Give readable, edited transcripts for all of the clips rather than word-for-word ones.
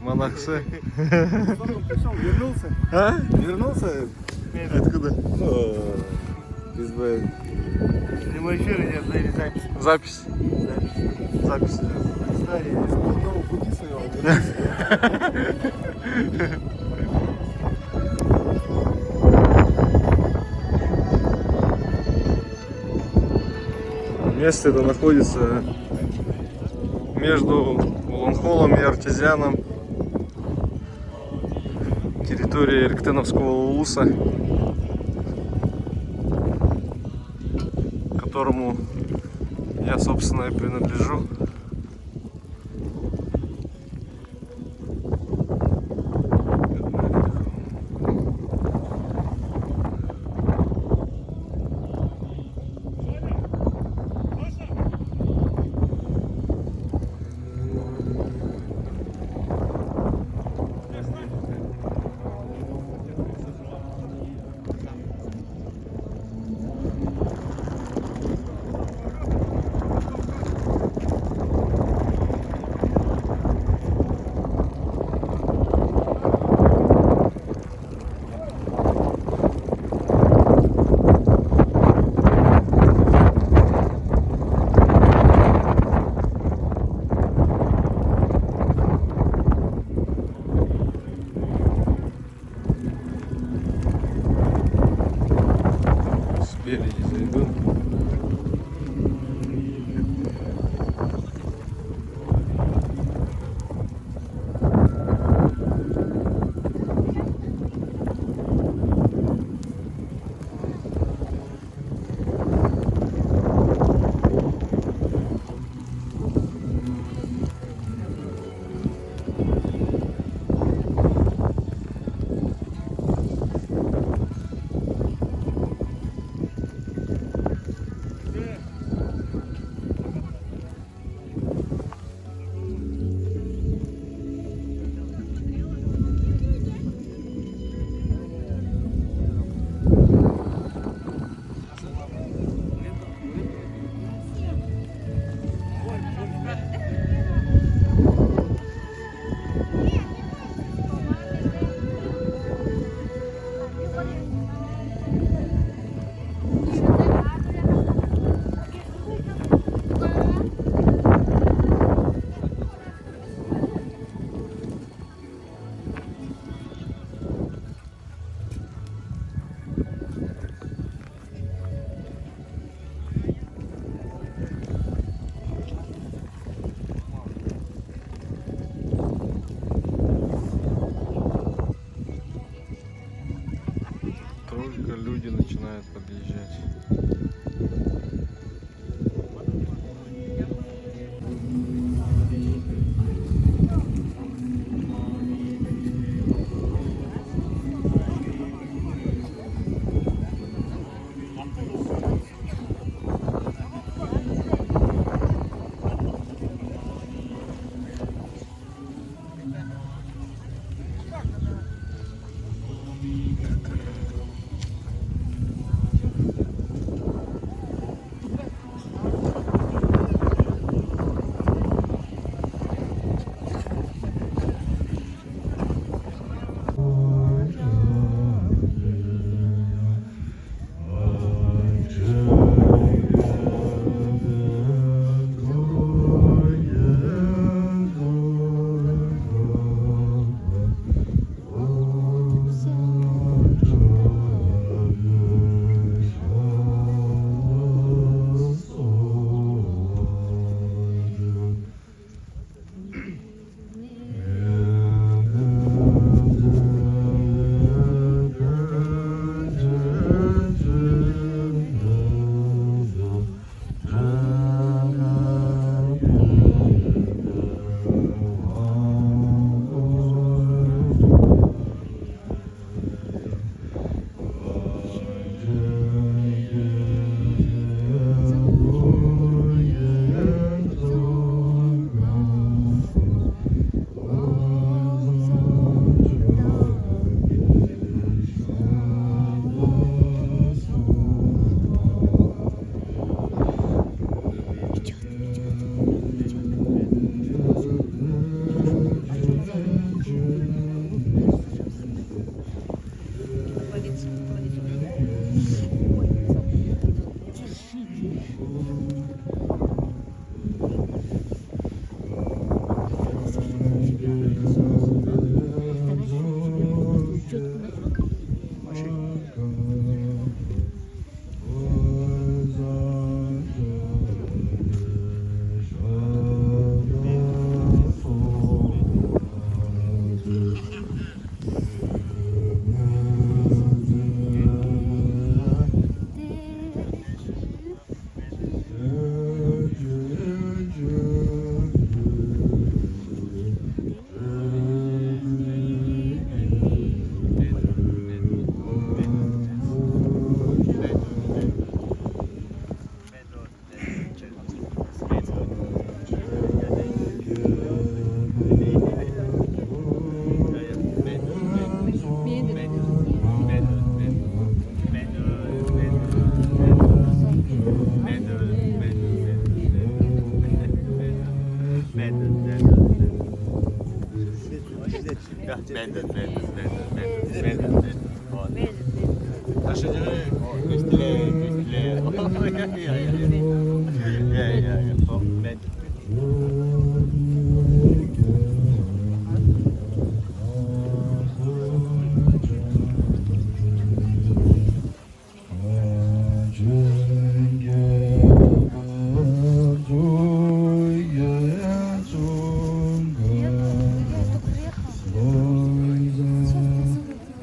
Монахсы. Пришел, вернулся. А? Вернулся. Откуда? Прямой эфир идет, да, или запись? Запись. Запись. Запись. Кстати, из блудного пути своего вернулся. Место это находится между Улан-Холом и Артезианом, территория Ирктеновского улуса, которому я, собственно, и принадлежу.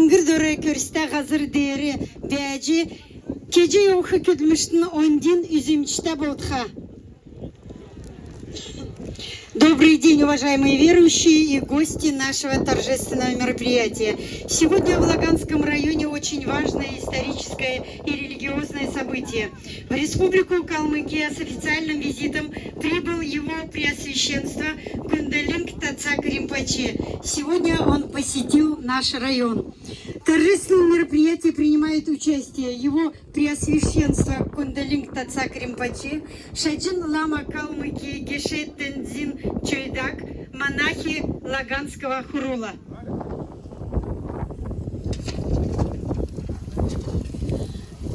Гырдыры көрсті ғазыр дері бәжі кеже оқы көдміштің онден үзімчті болдыға. Добрый день, уважаемые верующие и гости нашего торжественного мероприятия. Сегодня в Лаганском районе очень важное историческое и религиозное событие. В Республику Калмыкия с официальным визитом прибыл его Преосвященство Кундалинг Тацак Римпаче. Сегодня он посетил наш район. В торжественном мероприятии принимает участие его Преосвященство Кундалинг Тацак Римпаче, Шаджин Лама Калмыкии Геше Тензин Чойдак, монахи Лаганского Хурула.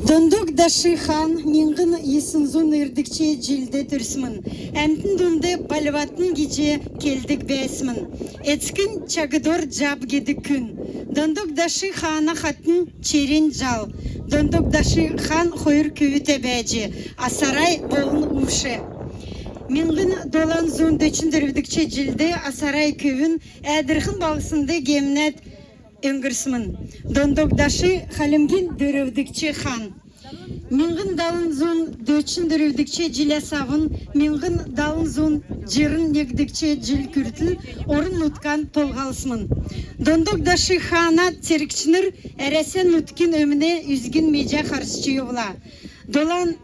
Дондук дашы хан мингын есінзун үрдікче жилді түрсмін. Әмтін донды балватын геже келдік бәсмін. Эцкін чагыдор жаб геді күн. Дондук дашы хана хатын черен жал. Дондук дашы хан хойыр көвіте бәжі. Асарай болын ушы. Мингын долан зон дөчіндірівдікче жилді асарай көвін әдірхін балысынды гемнет өңгірсімін. Дондогдашы халімген дөрівдікче хан. Мингын далын зон дөчіндірівдікче жилясавын, мингын далын зон жырын негдікче жил күртіл орын нұткан толғалысмын. Дондогдашы хана терікчінір әресен нұткен өміне үзгін межа қарсычы евла. Долан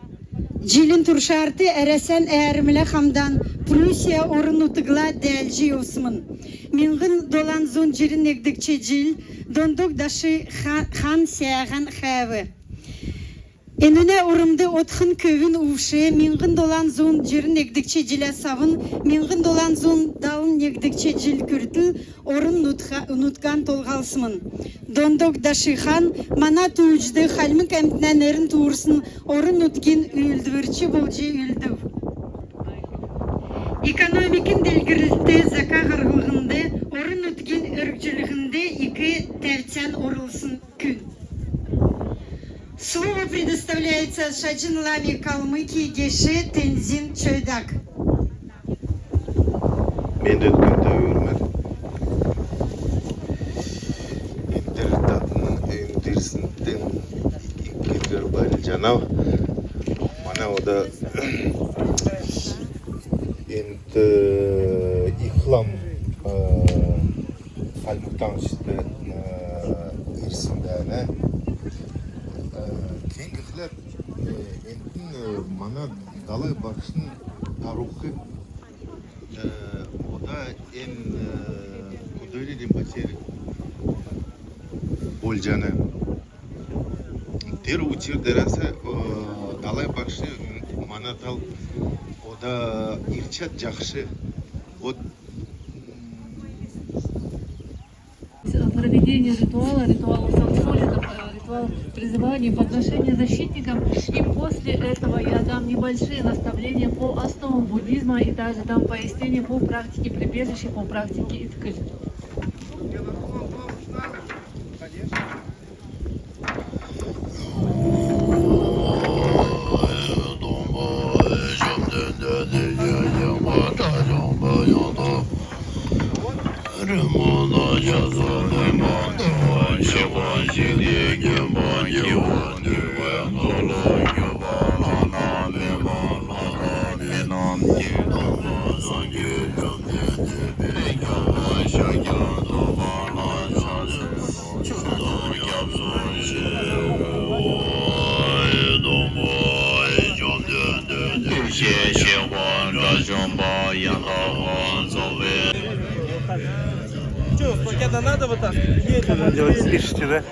Жилин туршарты әресен әрімілі қамдан Пруссия орын ұтығыла дәлжі осымын. Мингын долан зон жирін егдікче жил, дондок дашы хан сәғын қәві. Еніне орымды отқын көвін ұвшы, мингын долан зон жирін егдікче жил асавын, мингын долан зон далын егдікче жил күртіл орын ұнытқан толғалсымын. Дондок дашы хан мана туыжды халмік әмтінен әрін туырсын орын ұткен үйілдівірчі болжы үйілдів. Экономикін делгірілді зака ғырғылғынды орын ұткен үргжілігінде екі тәртен орылсын күн. Слово предоставляется Шаджин Ламе Калмыкии Геше Тензин Чойдак. Мен де өткенде өрмәді. Өндірсіндің екілер бәрі жанау. Мана ода енді иқлам Альмуктан шықты ерсіндәні. Кеңгіқлер енді мана далай бақшын тарухы oda en kudurli rimbateri olcanı. Der uçur derase dalay bakşı manatal oda irçat jakşı o проведение ритуала Самсоли, ритуал призывания, подношения защитникам. И после этого я дам небольшие наставления по основам буддизма и даже дам пояснение по практике прибежища, по практике Иткыль. Что, с пакета надо вытаскивать? Что делать, спишите, да?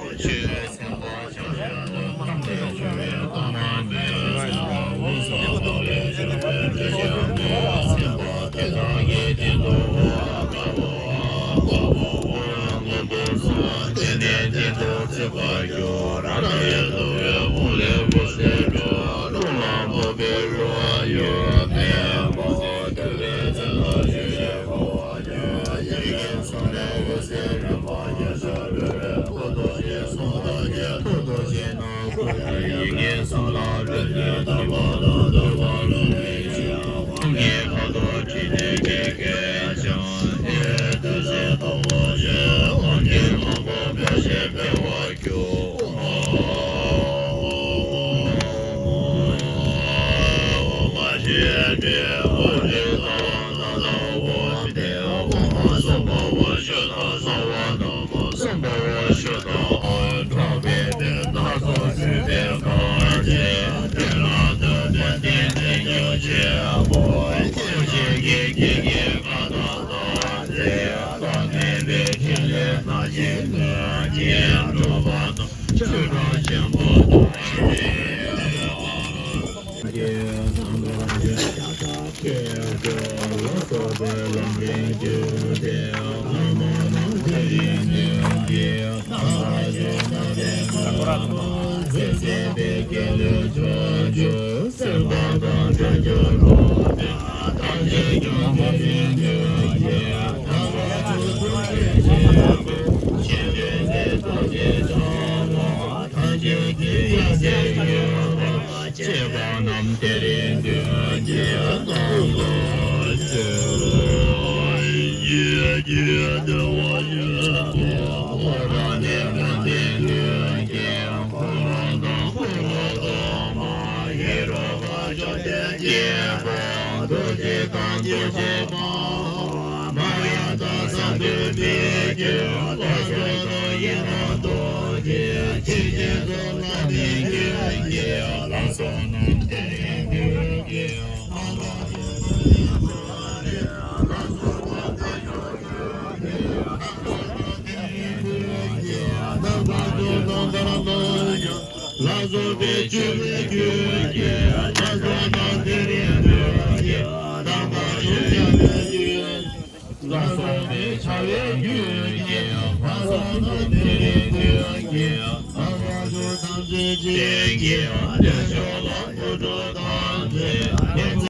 Thank you.